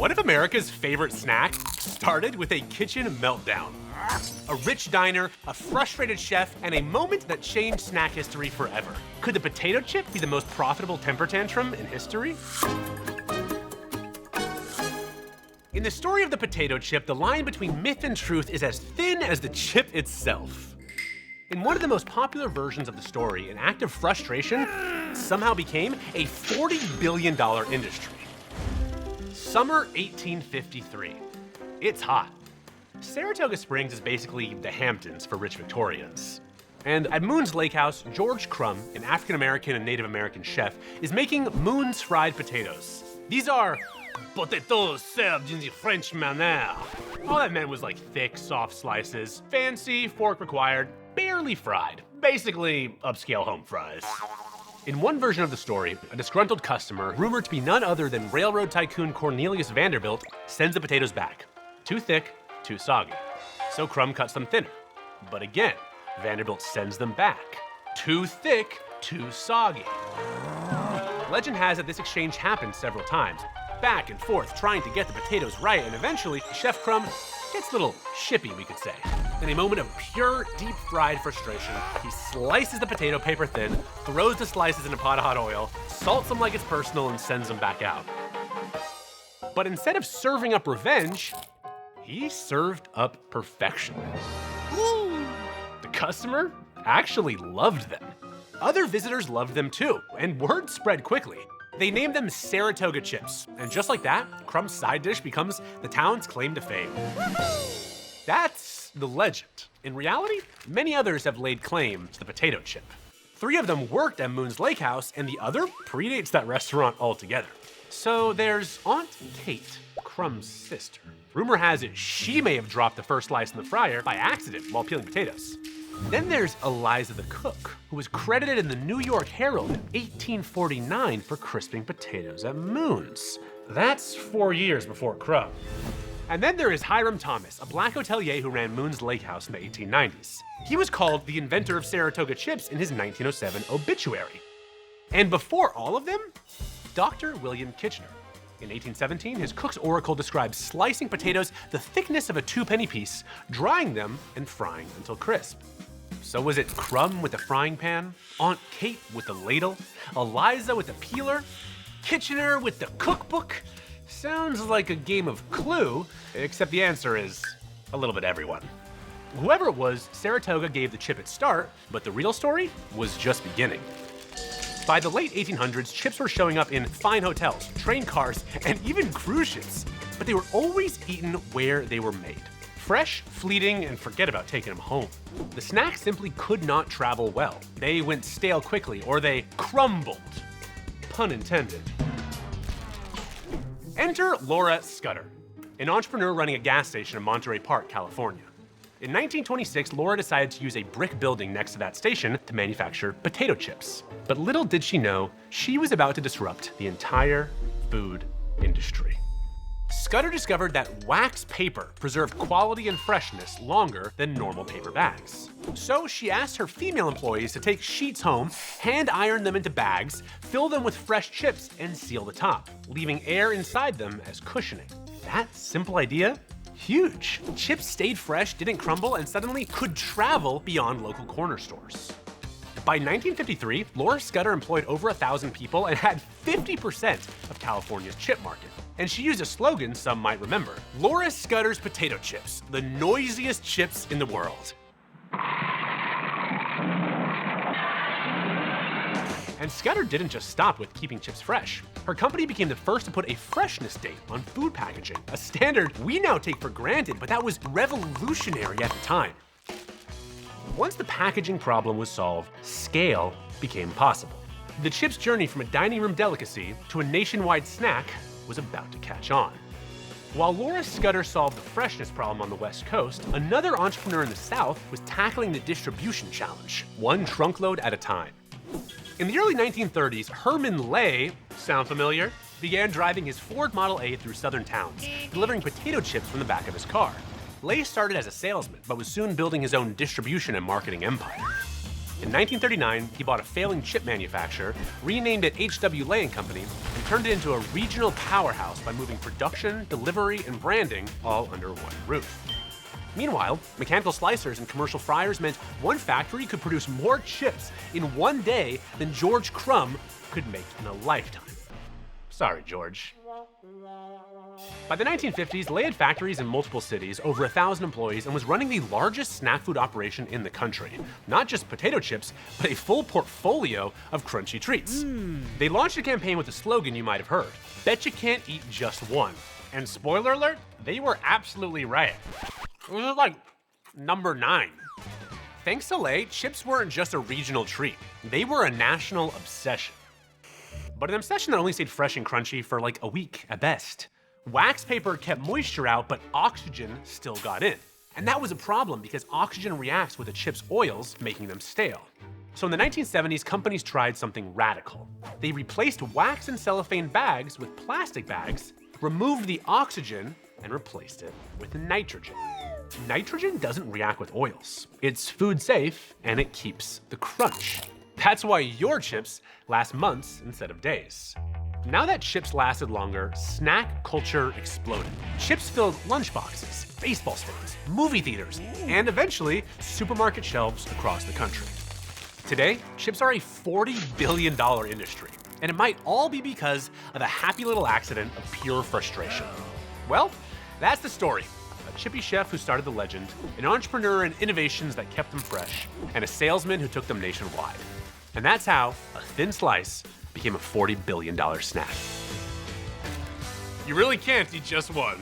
What if America's favorite snack started with a kitchen meltdown? A rich diner, a frustrated chef, and a moment that changed snack history forever. Could the potato chip be the most profitable temper tantrum in history? In the story of the potato chip, the line between myth and truth is as thin as the chip itself. In one of the most popular versions of the story, an act of frustration somehow became a $40 billion industry. Summer 1853. It's hot. Saratoga Springs is basically the Hamptons for rich Victorians. And at Moon's Lake House, George Crumb, an African-American and Native American chef, is making Moon's fried potatoes. These are potatoes served in the French manner. All that meant was like thick, soft slices, fancy, fork required, barely fried. Basically, upscale home fries. In one version of the story, a disgruntled customer, rumored to be none other than railroad tycoon Cornelius Vanderbilt, sends the potatoes back. Too thick, too soggy. So Crumb cuts them thinner. But again, Vanderbilt sends them back. Too thick, too soggy. Legend has it this exchange happened several times, back and forth trying to get the potatoes right, and eventually Chef Crumb gets a little shippy, we could say. In a moment of pure, deep-fried frustration, he slices the potato paper thin, throws the slices in a pot of hot oil, salts them like it's personal, and sends them back out. But instead of serving up revenge, he served up perfection. Ooh. The customer actually loved them. Other visitors loved them too, and word spread quickly. They named them Saratoga chips, and just like that, Crumb's side dish becomes the town's claim to fame. That's the legend. In reality, many others have laid claim to the potato chip. 3 of them worked at Moon's Lake House, and the other predates that restaurant altogether. So there's Aunt Kate, Crumb's sister. Rumor has it she may have dropped the first slice in the fryer by accident while peeling potatoes. Then there's Eliza the cook, who was credited in the New York Herald in 1849 for crisping potatoes at Moon's. That's 4 years before Crumb. And then there is Hiram Thomas, a black hotelier who ran Moon's Lake House in the 1890s. He was called the inventor of Saratoga chips in his 1907 obituary. And before all of them, Dr. William Kitchener. In 1817, his cook's oracle describes slicing potatoes the thickness of a 2-penny piece, drying them, and frying until crisp. So was it Crumb with the frying pan, Aunt Kate with the ladle, Eliza with the peeler, Kitchener with the cookbook? Sounds like a game of Clue, except the answer is a little bit everyone. Whoever it was, Saratoga gave the chip its start, but the real story was just beginning. By the late 1800s, chips were showing up in fine hotels, train cars, and even cruise ships. But they were always eaten where they were made. Fresh, fleeting, and forget about taking them home. The snack simply could not travel well. They went stale quickly, or they crumbled. Pun intended. Enter Laura Scudder, an entrepreneur running a gas station in Monterey Park, California. In 1926, Laura decided to use a brick building next to that station to manufacture potato chips. But little did she know, she was about to disrupt the entire food industry. Scudder discovered that wax paper preserved quality and freshness longer than normal paper bags. So she asked her female employees to take sheets home, hand iron them into bags, fill them with fresh chips, and seal the top, leaving air inside them as cushioning. That simple idea? Huge. Chips stayed fresh, didn't crumble, and suddenly could travel beyond local corner stores. By 1953, Laura Scudder employed over 1,000 people and had 50% of California's chip market. And she used a slogan some might remember: Laura Scudder's potato chips, the noisiest chips in the world. And Scudder didn't just stop with keeping chips fresh. Her company became the first to put a freshness date on food packaging, a standard we now take for granted, but that was revolutionary at the time. Once the packaging problem was solved, scale became possible. The chip's journey from a dining room delicacy to a nationwide snack was about to catch on. While Laura Scudder solved the freshness problem on the West Coast, another entrepreneur in the South was tackling the distribution challenge, one trunkload at a time. In the early 1930s, Herman Lay, sound familiar? Began driving his Ford Model A through southern towns, delivering potato chips from the back of his car. Lay started as a salesman, but was soon building his own distribution and marketing empire. In 1939, he bought a failing chip manufacturer, renamed it H.W. Lay & Company, and turned it into a regional powerhouse by moving production, delivery, and branding all under one roof. Meanwhile, mechanical slicers and commercial fryers meant one factory could produce more chips in one day than George Crumb could make in a lifetime. Sorry, George. By the 1950s, Lay had factories in multiple cities, over 1,000 employees, and was running the largest snack food operation in the country. Not just potato chips, but a full portfolio of crunchy treats. They launched a campaign with a slogan you might have heard: "Bet you can't eat just one." And spoiler alert, they were absolutely right. It was like number 9. Thanks to Lay, chips weren't just a regional treat. They were a national obsession. But an obsession that only stayed fresh and crunchy for like a week at best. Wax paper kept moisture out, but oxygen still got in. And that was a problem because oxygen reacts with a chip's oils, making them stale. So in the 1970s, companies tried something radical. They replaced wax and cellophane bags with plastic bags, removed the oxygen, and replaced it with nitrogen. Nitrogen doesn't react with oils. It's food safe, and it keeps the crunch. That's why your chips last months instead of days. Now that chips lasted longer, snack culture exploded. Chips filled lunchboxes, baseball stands, movie theaters, and eventually supermarket shelves across the country. Today, chips are a $40 billion industry, and it might all be because of a happy little accident of pure frustration. Well, that's the story. A chippy chef who started the legend, an entrepreneur in innovations that kept them fresh, and a salesman who took them nationwide. And that's how a thin slice became a $40 billion snack. You really can't eat just one.